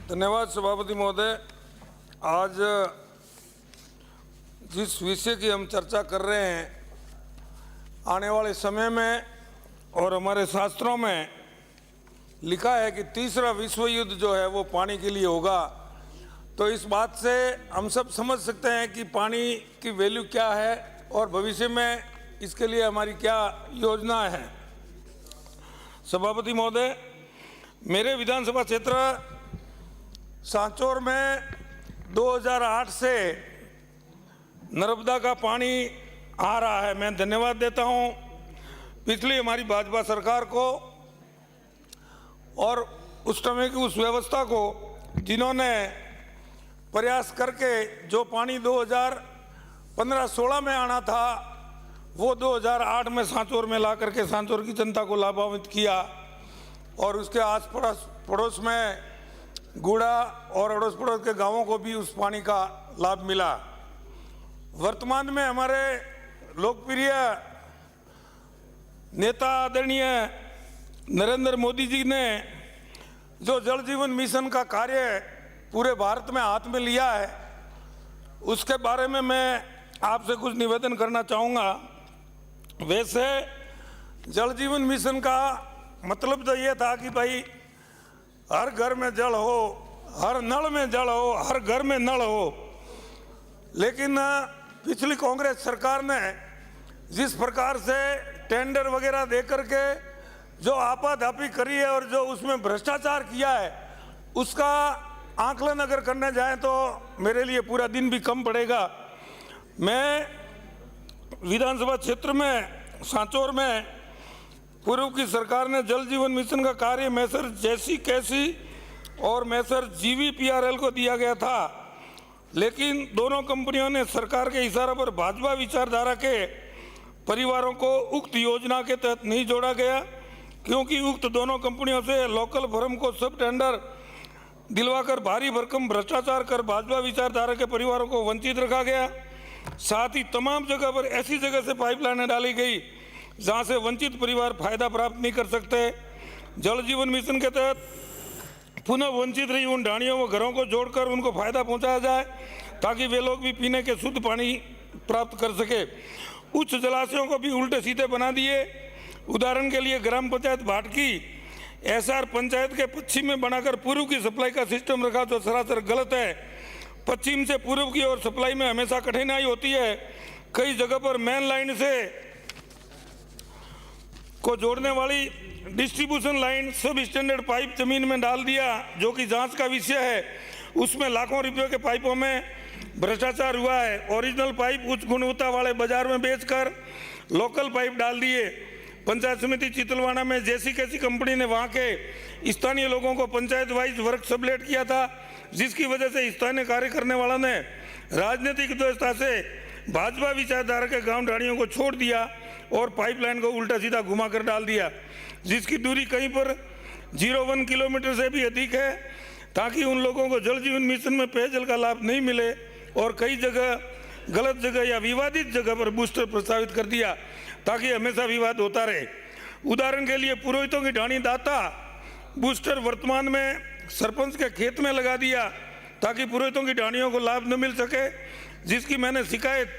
धन्यवाद सभापति महोदय। आज जिस विषय की हम चर्चा कर रहे हैं, आने वाले समय में और हमारे शास्त्रों में लिखा है कि तीसरा विश्व युद्ध जो है वो पानी के लिए होगा। तो इस बात से हम सब समझ सकते हैं कि पानी की वैल्यू क्या है और भविष्य में इसके लिए हमारी क्या योजना है। सभापति महोदय, मेरे विधानसभा क्षेत्र सांचौर में 2008 से नर्मदा का पानी आ रहा है। मैं धन्यवाद देता हूं पिछली हमारी भाजपा सरकार को और उस समय की उस व्यवस्था को जिन्होंने प्रयास करके जो पानी 2015-16 में आना था वो 2008 में सांचौर में ला करके सांचौर की जनता को लाभान्वित किया और उसके आस पड़ोस में गुड़ा और अड़ोस पड़ोस के गांवों को भी उस पानी का लाभ मिला। वर्तमान में हमारे लोकप्रिय नेता आदरणीय नरेंद्र मोदी जी ने जो जल जीवन मिशन का कार्य पूरे भारत में हाथ में लिया है, उसके बारे में मैं आपसे कुछ निवेदन करना चाहूँगा। वैसे जल जीवन मिशन का मतलब तो ये था कि भाई हर घर में जल हो, हर नल में जल हो, हर घर में नल हो। लेकिन पिछली कांग्रेस सरकार ने जिस प्रकार से टेंडर वगैरह दे करके जो आपाधापी करी है और जो उसमें भ्रष्टाचार किया है, उसका आकलन अगर करने जाए तो मेरे लिए पूरा दिन भी कम पड़ेगा। मैं विधानसभा क्षेत्र में सांचौर में पूर्व की सरकार ने जल जीवन मिशन का कार्य मैसर जैसी कैसी और मैसर GVPRL को दिया गया था, लेकिन दोनों कंपनियों ने सरकार के इशारे पर भाजपा विचारधारा के परिवारों को उक्त योजना के तहत नहीं जोड़ा गया, क्योंकि उक्त दोनों कंपनियों से लोकल फर्म को सब टेंडर दिलवाकर भारी भरकम भ्रष्टाचार कर भाजपा विचारधारा के परिवारों को वंचित रखा गया। साथ ही तमाम जगह पर ऐसी जगह से पाइपलाइनें डाली गई जहां से वंचित परिवार फायदा प्राप्त नहीं कर सकते। जल जीवन मिशन के तहत पुनः वंचित रही उन ढाणियों व घरों को जोड़कर उनको फायदा पहुंचाया जाए ताकि वे लोग भी पीने के शुद्ध पानी प्राप्त कर सके। उच्च जलाशयों को भी उल्टे सीधे बना दिए। उदाहरण के लिए ग्राम पंचायत भाटकी SR पंचायत के पश्चिम में बनाकर पूर्व की सप्लाई का सिस्टम रखा, जो सरासर गलत है। पश्चिम से पूर्व की ओर सप्लाई में हमेशा कठिनाई होती है। कई जगह पर मेन लाइन से को जोड़ने वाली डिस्ट्रीब्यूशन लाइन सब स्टैंडर्ड पाइप जमीन में डाल दिया, जो कि जांच का विषय है। उसमें लाखों रुपयों के पाइपों में भ्रष्टाचार हुआ है। ओरिजिनल पाइप उच्च गुणवत्ता वाले बाजार में बेचकर लोकल पाइप डाल दिए। पंचायत समिति चितलवाना में जैसी कैसी कंपनी ने वहां के स्थानीय लोगों को पंचायत वाइज वर्क सबलेट किया था, जिसकी वजह से स्थानीय कार्य करने वालों ने राजनीतिक व्यवस्था से भाजपा विचारधारा के गांव ढाणियों को छोड़ दिया और पाइपलाइन को उल्टा सीधा घुमा कर डाल दिया, जिसकी दूरी कहीं पर 0.1 किलोमीटर से भी अधिक है, ताकि उन लोगों को जल जीवन मिशन में पेयजल का लाभ नहीं मिले। और कई जगह गलत जगह या विवादित जगह पर बूस्टर प्रस्तावित कर दिया ताकि हमेशा विवाद होता रहे। उदाहरण के लिए पुरोहितों की ढाणी दाता बूस्टर वर्तमान में सरपंच के खेत में लगा दिया ताकि पुरोहितों की ढाणियों को लाभ न मिल सके, जिसकी मैंने शिकायत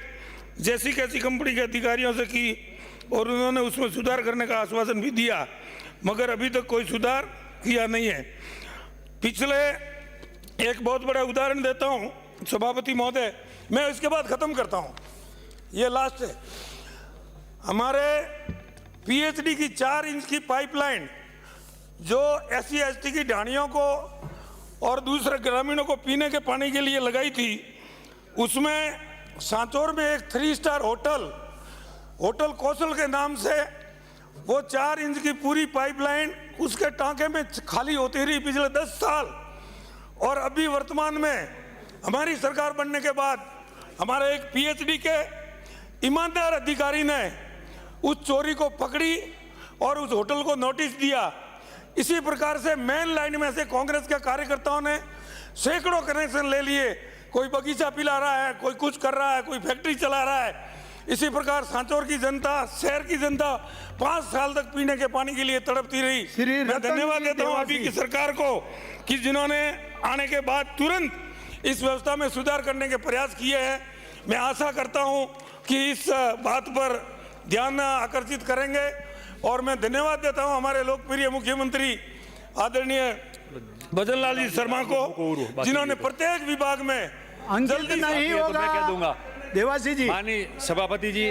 जैसी कैसी कंपनी के अधिकारियों से की और उन्होंने उसमें सुधार करने का आश्वासन भी दिया, मगर अभी तक कोई सुधार किया नहीं है। पिछले एक बहुत बड़ा उदाहरण देता हूं सभापति महोदय, मैं इसके बाद खत्म करता हूं, ये लास्ट है। हमारे PhD की 4 इंच की पाइपलाइन जो SC ST की ढाणियों को और दूसरे ग्रामीणों को पीने के पानी के लिए लगाई थी, उसमें सांचौर में एक 3 स्टार होटल कौशल के नाम से वो 4 इंच की पूरी पाइपलाइन उसके टांके में खाली होती रही पिछले 10 साल। और अभी वर्तमान में हमारी सरकार बनने के बाद हमारे एक PhD के ईमानदार अधिकारी ने उस चोरी को पकड़ी और उस होटल को नोटिस दिया। इसी प्रकार से मेन लाइन में से कांग्रेस के कार्यकर्ताओं ने सैकड़ों कनेक्शन ले लिए। कोई बगीचा पिला रहा है, कोई कुछ कर रहा है, कोई फैक्ट्री चला रहा है। इसी प्रकार सांचौर की जनता, शहर की जनता 5 साल तक पीने के पानी के लिए तड़पती रही। मैं धन्यवाद देता हूं अभी की सरकार को कि जिन्होंने आने के बाद तुरंत इस व्यवस्था में सुधार करने के प्रयास किए हैं। मैं आशा करता हूं कि इस बात पर ध्यान आकर्षित करेंगे और मैं धन्यवाद देता हूं हमारे लोकप्रिय मुख्यमंत्री आदरणीय भजन लाल जी शर्मा को, जिन्होंने प्रत्येक विभाग में जल्दी नहीं होगा। मैं कह दूंगा देवासी जी, माननीय सभापति जी,